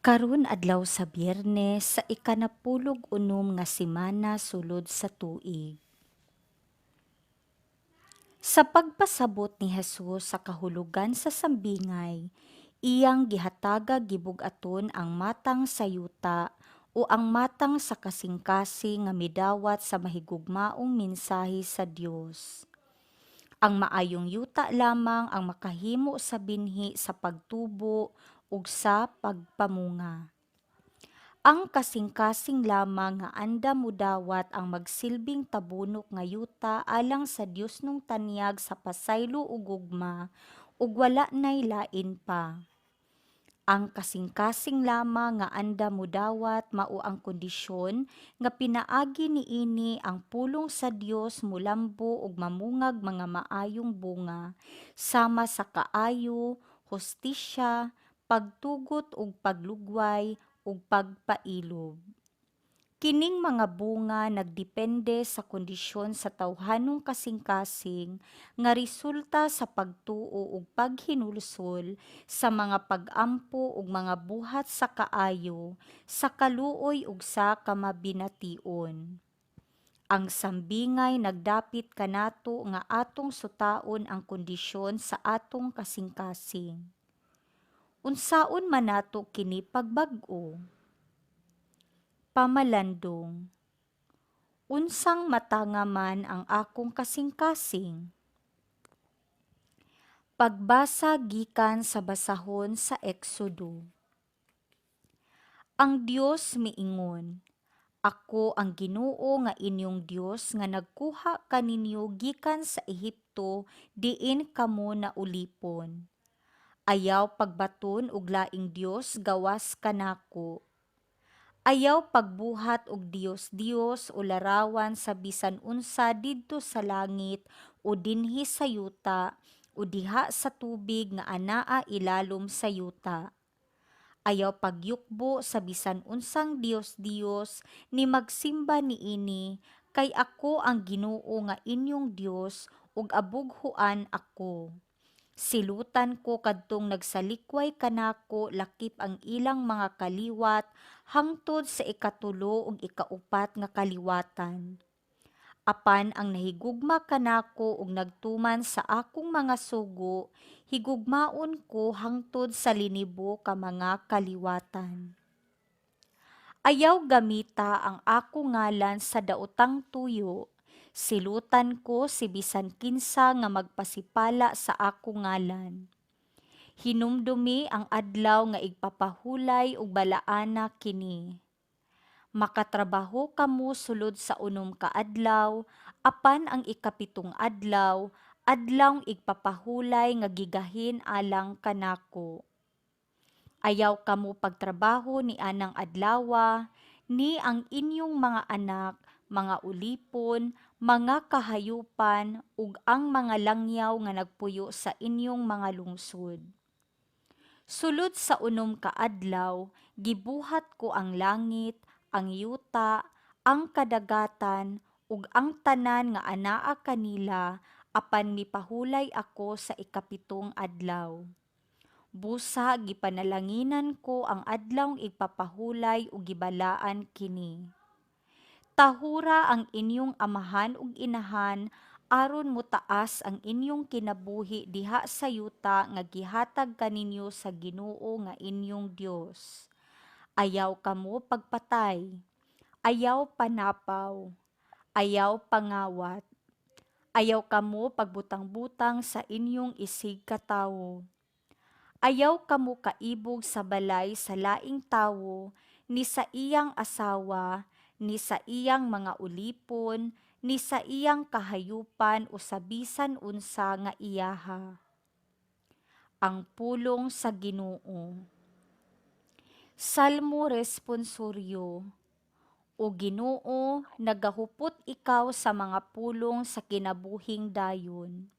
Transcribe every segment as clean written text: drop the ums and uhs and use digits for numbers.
Karon adlaw sa Biyernes sa ikanapulog unom nga semana sulod sa tuig. Sa pagpasabot ni Hesus sa kahulugan sa sambingay, iyang gihataga gibug-aton ang matang sa yuta o ang matang sa kasing-kasing nga midawat sa mahigugmaong mensahe sa Dios. Ang maayong yuta lamang ang makahimo sa binhi sa pagtubo ug sa pagpamunga. Ang kasing-kasing lamang nga anda mudawat ang magsilbing tabunok nga yuta alang sa Dios nung tanyag sa pasaylo ug gugma ug wala nay lain pa. Ang kasing-kasing lamang nga anda mudawat mao ang kondisyon nga pinaagi niini ang pulong sa Dios mulambo ug mamungag mga maayong bunga sama sa kaayo, hustisya, pagtugot ug paglugway ug pagpailob. Kining mga bunga nagdepende sa kondisyon sa tawhanong kasing-kasing nga resulta sa pagtuo ug paghinulsol sa mga pag-ampo ug mga buhat sa kaayo, sa kaluoy ug sa kamabination. Ang sambingay nagdapit kanato nga atong sutaon ang kondisyon sa atong kasing-kasing. Unsaon man nato kini pagbag-o? Pamalandong. Unsang matanga man ang akong kasing-kasing? Pagbasa gikan sa basahon sa Exodo. Ang Dios miingon, Ako ang Ginoo nga inyong Dios nga nagkuha kaninyo gikan sa Ehipto diin kamo naulipon. Ayaw pagbaton og laing Dios gawas kanako. Ayaw pagbuhat og Dios-Dios o larawan sa bisan unsa didto sa langit o dinhi sa yuta o diha sa tubig nga anaa ilalom sa yuta. Ayaw pagyukbo sa bisan unsang Dios-Dios ni magsimba niini kay ako ang Ginoo nga inyong Dios ug abughuan ako. Silutan ko kadtong nagsalikway kanako lakip ang ilang mga kaliwat hangtod sa ikatulo ug ikaupat nga kaliwatan. Apan ang nahigugma kanako ug nagtuman sa akong mga sugo, higugmaon ko hangtod sa linibo ka mga kaliwatan. Ayaw gamita ang ako ngalan sa daotang tuyo, silutan ko si bisan kinsa nga magpasipala sa ako ngalan. Hinumdumi ang adlaw nga igpapahulay ug balaana kini. Makatrabaho kamo sulod sa unom ka adlaw, apan ang ikapitong adlaw, adlawng igpapahulay nga gigahin alang kanako. Ayaw kamo pagtrabaho ni anang adlawa, ni ang inyong mga anak, mga ulipon, mga kahayupan, ug ang mga langyaw nga nagpuyo sa inyong mga lungsod. Sulod sa unom ka adlaw, gibuhat ko ang langit, ang yuta, ang kadagatan, ug ang tanan nga anaa kanila, apan mipahulay ako sa ikapitong adlaw. Busa gipanalanginan ko ang adlawng igpapahulay ug gibalaan kini. Tahura ang inyong amahan ug inahan aron motaas ang inyong kinabuhi diha sa yuta nga gihatag kaninyo sa Ginoo nga inyong Dios. Ayaw kamo pagpatay, ayaw panapaw, ayaw pangawat, ayaw kamo pagbutang-butang sa inyong isig katawo. Ayaw kamo kaibog sa balay sa laing tawo, ni sa iyang asawa, ni sa iyang mga ulipon, ni sa iyang kahayupan o sa bisan unsa nga iyaha. Ang pulong sa Ginoo. Salmo responsoryo. O Ginoo, nagahupot ikaw sa mga pulong sa kinabuhing dayon.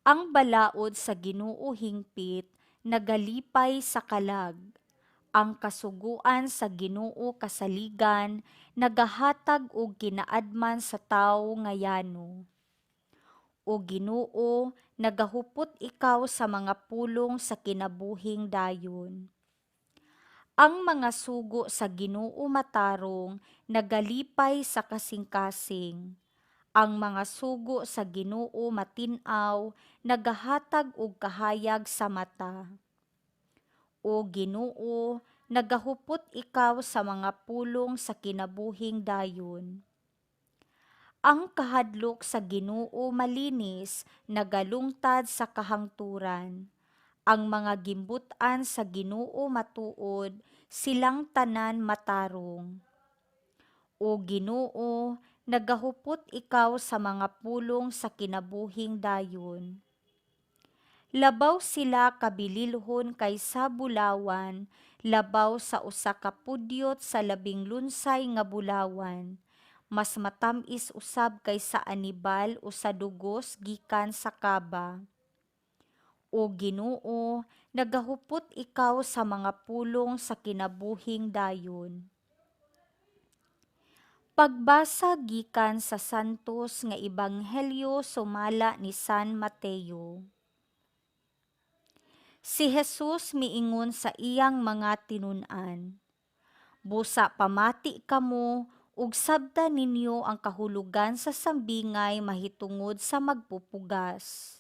Ang balaod sa Ginoo hingpit, nagalipay sa kalag. Ang kasuguan sa Ginoo kasaligan, nagahatag og kinaadman sa tawo nga yano. O Ginoo, nagahupot ikaw sa mga pulong sa kinabuhing dayon. Ang mga sugo sa Ginoo matarong, nagalipay sa kasing-kasing. Ang mga sugo sa Ginoo matin-aw, nagahatag og kahayag sa mata. O Ginoo, nagahupot ikaw sa mga pulong sa kinabuhing dayon. Ang kahadlok sa Ginoo malinis, nagalungtad sa kahangturan. Ang mga gimbutan sa Ginoo matuod, silang tanan matarong. O Ginoo, nagahupot ikaw sa mga pulong sa kinabuhing dayon. Labaw sila kabililhon kaysa bulawan, labaw sa usa ka pudyot sa labing lunsay nga bulawan. Mas matamis usab kaysa anibal o sa dugos gikan sa kaba. O Ginoo, nagahupot ikaw sa mga pulong sa kinabuhing dayon. Pagbasa gikan sa Santos nga Ebanghelyo sumala ni San Mateo. Si Jesus miingon sa iyang mga tinun-an, busa pamati kamo ug sabta ninyo ang kahulugan sa sambingay mahitungod sa magpupugas.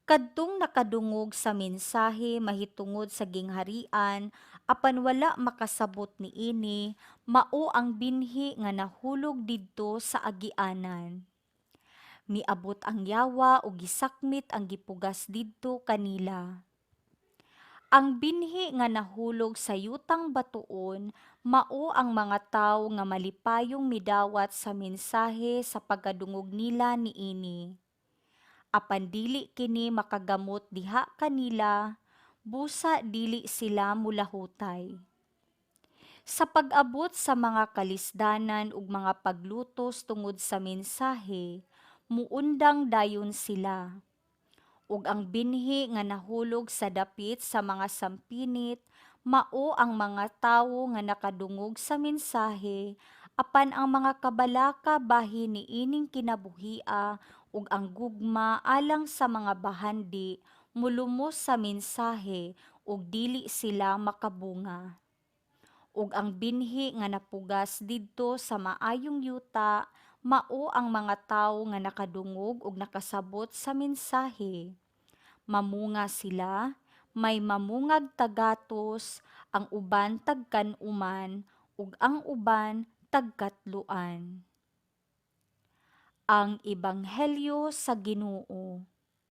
Kadtong nakadungog sa mensahe mahitungod sa gingharian, apan wala makasabot niini, mao ang binhi nga nahulog didto sa agianan. Miabot ang yawa ug gisakmit ang gipugas didto kanila. Ang binhi nga nahulog sa yutang batuon, mao ang mga tawo nga malipayong midawat sa mensahe sa pagkadungog nila niini. Apan dili kini makagamot diha kanila, busa dili sila mulahutay. Sa pag-abot sa mga kalisdanan ug mga paglutos tungod sa mensahe, muundang dayon sila. Ug ang binhi nga nahulog sa dapit sa mga sampinit, mao ang mga tawo nga nakadungog sa mensahe, apan ang mga kabalaka bahin niining kinabuhia ug ang gugma alang sa mga bahandi mulumos sa mensahe ug dili sila makabunga. Ug ang binhi nga napugas didto sa maayong yuta, mao ang mga tawo nga nakadungog ug nakasabot sa mensahe. Mamunga sila, may mamungag tagatos, ang uban tagkanuman, ug ang uban tagkatluan. Ang Ebanghelyo sa Ginoo.